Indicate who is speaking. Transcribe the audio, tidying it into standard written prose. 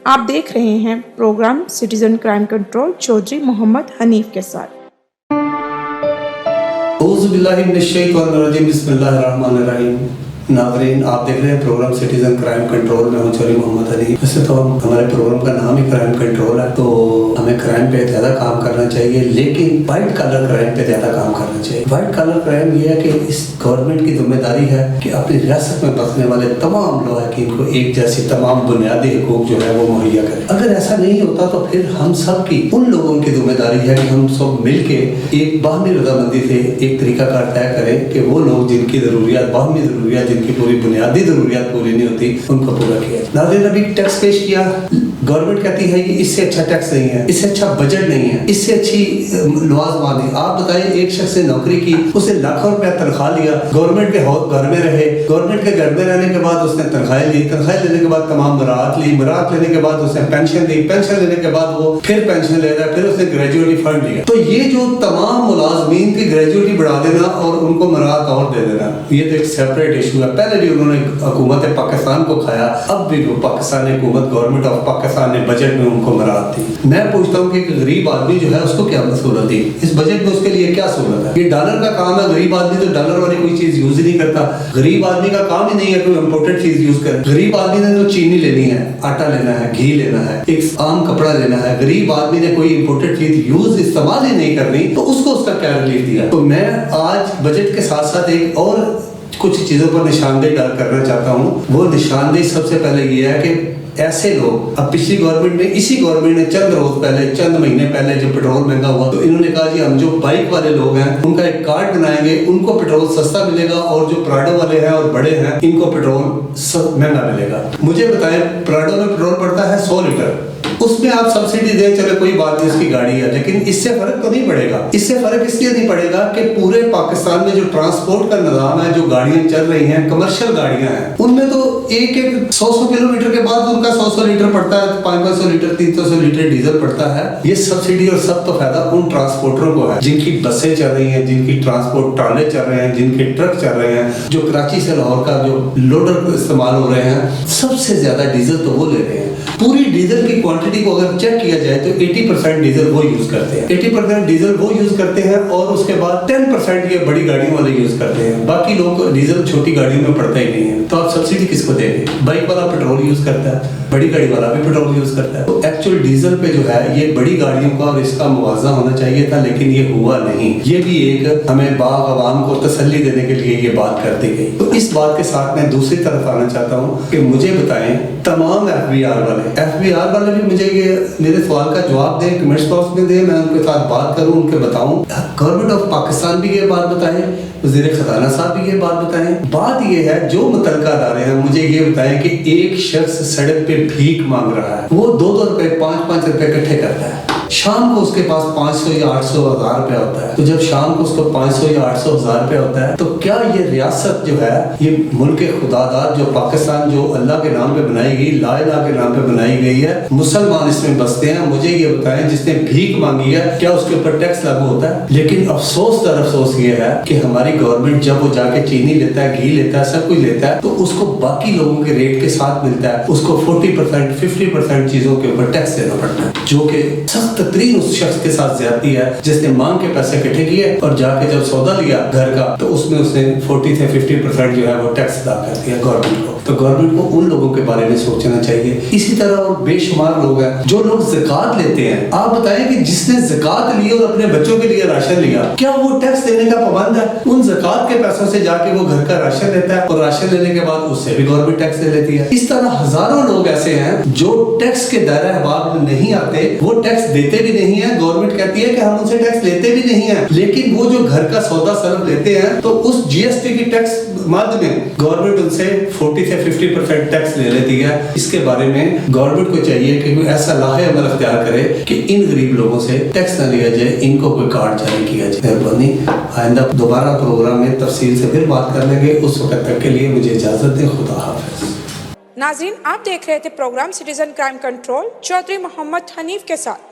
Speaker 1: آپ دیکھ رہے ہیں programme citizen crime control Chaudhry Muhammad Hanif کے ساتھ۔
Speaker 2: اعوذ باللہ من الشیطان الرجیم، بسم اللہ الرحمن الرحیم۔ ناظرین، آپ دیکھ رہے ہیں پروگرام سٹیزن کرائم کنٹرول میں ہوں چودھری محمد حنیف۔ ویسے تو ہمارے پروگرام کا نام ہی کرائم کنٹرول ہے، تو ہمیں کرائم پہ زیادہ کام کرنا چاہیے، لیکن وائٹ کالر کرائم پہ زیادہ کام کرنا چاہیے۔ وائٹ کالر کرائم یہ ہے کہ اس گورنمنٹ کی ذمہ داری ہے کہ اپنی ریاست میں بسنے والے تمام لواحقین کو ایک جیسی تمام بنیادی حقوق جو ہے وہ مہیا کرے۔ اگر ایسا نہیں ہوتا تو پھر ہم سب کی ان لوگوں کی ذمہ داری ہے کہ ہم سب مل کے ایک باہمی رضامندی سے ایک طریقہ کار طے کریں کہ وہ لوگ جن کی ضروریات، باہمی ضروریات، جن کی پوری بنیادی ضروریات پوری نہیں ہوتی، ان کو پورا کیا۔ ناظرین، ابھی ٹیکس پیش کیا، گورنمنٹ کہتی ہے کہ اس سے اچھا ٹیکس نہیں ہے، اس سے اچھا بجٹ نہیں ہے، اس سے اچھی لوازمات نہیں۔ آپ بتائیں، ایک شخص نے نوکری کی، اسے لاکھوں روپے تنخواہ لیا، گورنمنٹ کے گھر میں رہے، گورنمنٹ کے گھر میں رہنے کے بعد اس نے تنخواہ لی، تنخواہ لینے کے بعد تمام مراعات لی، مراعات لینے کے بعد اس نے پینشن لی، پینشن لینے کے بعد وہ پھر پینشن لے رہا ہے، پھر اس نے گریجویٹی فنڈ لیا۔ تو یہ جو تمام ملازمین کی گریجویٹی بڑھا دینا اور ان کو مراعات اور دے دینا، یہ تو ایک سیپریٹ ایشو ہے۔ پہلے بھی انہوں نے حکومت پاکستان کو کھایا، اب بھی وہ پاکستانی حکومت، گورنمنٹ آف پاکستان نے بجٹ میں ان کو مراعات دی۔ میں پوچھتا ہوں کہ ایک غریب آدمی جو ہے اس کو کیا سہولت دی اس بجٹ میں؟ اس کے لیے کیا سہولت ہے؟ یہ ڈالر کا کام ہے، غریب آدمی تو ڈالر والی کوئی چیز یوز ہی نہیں کرتا۔ غریب آدمی کا کام ہی نہیں ہے کوئی امپورٹڈ چیز یوز کرے۔ غریب آدمی نے تو چینی لینی ہے، آٹا لینا ہے، گھی لینا ہے، ایک عام کپڑا لینا ہے۔ غریب آدمی نے کوئی امپورٹڈ چیز یوز استعمال ہی نہیں کرنی، تو اس کو اس کا کیا ریلیف دیا؟ تو میں آج بجٹ کے ساتھ ساتھ ایک اور کچھ چیزوں پر نشاندہی کرنا چاہتا ہوں۔ وہ نشاندہی سب سے پہلے یہ ہے کہ ایسے لوگ، اب پچھلی گورنمنٹ نے، اسی گورنمنٹ نے چند روز پہلے، چند مہینے پہلے جب پیٹرول مہنگا ہوا تو انہوں نے کہا جی ہم جو بائک والے لوگ ہیں ان کا ایک کارڈ بنائیں گے، ان کو پیٹرول سستا ملے گا، اور جو پراڈو والے ہیں اور بڑے ہیں ان کو پیٹرول مہنگا ملے گا۔ مجھے بتائیں، پراڈو میں پیٹرول پڑتا ہے 100 لیٹر، اس میں آپ سبسڈی دیں، چلے کوئی بات نہیں، اس کی گاڑی ہے، لیکن اس سے فرق تو نہیں پڑے گا۔ اس سے فرق اس لیے نہیں پڑے گا کہ پورے پاکستان میں جو ٹرانسپورٹ کا نظام ہے، جو گاڑیاں چل رہی ہیں، کمرشل گاڑیاں ہیں، ان میں تو ایک 100 کلومیٹر کے بعد ان کا 100 لیٹر پڑتا ہے، 500 لیٹر، 300 لیٹر ڈیزل پڑتا ہے۔ یہ سبسڈی اور سب تو فائدہ ان ٹرانسپورٹروں کو ہے جن کی بسیں چل رہی ہیں، جن کی ٹرانسپورٹ ٹرالے چل رہے ہیں، جن کے ٹرک چل رہے ہیں، جو کراچی سے لاہور کا جو لوڈر استعمال ہو رہے ہیں۔ سب سے زیادہ ڈیزل تو وہ لے رہے ہیں۔ پوری ڈیزل کی کوانٹٹی کو اگر چیک کیا جائے تو 80% ڈیزل وہ یوز کرتے ہیں، 80% ڈیزل وہ یوز کرتے ہیں، اور اس کے بعد 10% یہ بڑی گاڑیوں والے یوز کرتے ہیں۔ باقی لوگ ڈیزل چھوٹی گاڑیوں میں پڑتا ہی نہیں ہے، تو آپ سبسڈی کس کو دیں گے؟ بائک والا پیٹرول یوز کرتا ہے، بڑی گاڑی والا بھی پیٹرول یوز کرتا ہے۔ تو ایکچوئل ڈیزل پہ جو ہے یہ بڑی گاڑیوں کا اور اس کا موازنہ ہونا چاہیے تھا، لیکن یہ ہوا نہیں۔ یہ بھی ایک ہمیں باغ عوام کو تسلی دینے کے لیے یہ بات کر دی گئی۔ تو اس بات کے ساتھ میں دوسری طرف آنا چاہتا ہوں کہ مجھے بتائیں، تمام FBR والے بھی مجھے یہ میرے سوال کا جواب دیں، کمنٹس باکس میں دیں، میں ان کے ساتھ بات کروں، ان کے بتاؤں۔ گورنمنٹ آف پاکستان بھی یہ بات بتائیں، وزیر خزانہ صاحب بھی یہ بات بتائیں۔ بات یہ ہے، جو متعلقہ ادارے ہیں مجھے یہ بتائیں کہ ایک شخص سڑک پہ بھیک مانگ رہا ہے، وہ 2 روپے 5 روپے اکٹھے کرتا ہے، شام کو اس کے پاس 500 یا 800 ہزار روپے ہوتا ہے۔ تو جب شام کو اس کو 500 یا 800 ہزار روپے ہوتا ہے، تو کیا یہ ریاست جو ہے، یہ ملک خدا داد جو پاکستان جو اللہ کے نام پہ بنائی گئی، لا الہ کے نام پہ بنائی گئی ہے، مسلمان اس میں بستے ہیں، مجھے یہ بتائیں جس نے بھیک مانگی ہے کیا اس کے اوپر ٹیکس لاگو ہوتا ہے؟ لیکن افسوس در افسوس یہ ہے کہ ہماری گورنمنٹ جب وہ جا کے چینی لیتا ہے، گھی لیتا ہے، سب کچھ لیتا ہے، تو اس کو باقی لوگوں کے ریٹ کے ساتھ ملتا ہے، اس کو 40% 50% چیزوں کے اوپر ٹیکس دینا پڑتا ہے، جو کہ سخت ترین اس شخص کے ساتھ زیادتی ہے جس نے مانگ کے پیسے اکٹھے کیے اور جا کے جب سودا لیا گھر کا، تو اس میں اس نے 40 سے 50% جو ہے وہ ٹیکس ادا کر دیا گورنمنٹ کو۔ تو گورنمنٹ کو ان لوگوں کے بارے میں سوچنا چاہیے۔ اسی طرح اور بے شمار لوگ ہیں جو لوگ زکوٰۃ لیتے ہیں۔ آپ بتائیں کہ جس نے زکوٰۃ لی اور اپنے بچوں کے لیے راشن لیا، کیا وہ ٹیکس دینے کا پابند ہے؟ ان زکوٰۃ کے پیسوں سے جا کے وہ گھر کا راشن لیتا ہے، اور راشن لینے کے بعد اس سے بھی گورنمنٹ ٹیکس لے لیتی ہے۔ اس طرح ہزاروں لوگ ایسے ہیں جو ٹیکس کے دائرہ احباب میں نہیں آتے، وہ ٹیکس دیتے بھی نہیں ہیں، گورنمنٹ کہتی ہے کہ ہم ان سے ٹیکس لیتے بھی نہیں ہیں، لیکن وہ جو گھر کا سودا صرف لیتے ہیں تو اس GST کی ٹیکس مد میں گورنمنٹ ان سے 40 سے 50% ٹیکس لے لیتی ہے۔ اس کے بارے میں گورنمنٹ کو چاہیے کہ کوئی ایسا لاہے عمل اختیار کرے کہ ان غریب لوگوں سے ٹیکس نہ لیا جائے، ان کو کوئی کارڈ جاری کیا جائے۔ مہربانی، آئندہ دوبارہ پروگرام میں تفصیل سے پھر بات کر لیں گے۔ اس وقت تک کے لیے مجھے اجازت دیں، خدا حافظ۔
Speaker 1: ناظرین، آپ دیکھ رہے تھے programme citizen crime control Chaudhry Muhammad Hanif کے ساتھ۔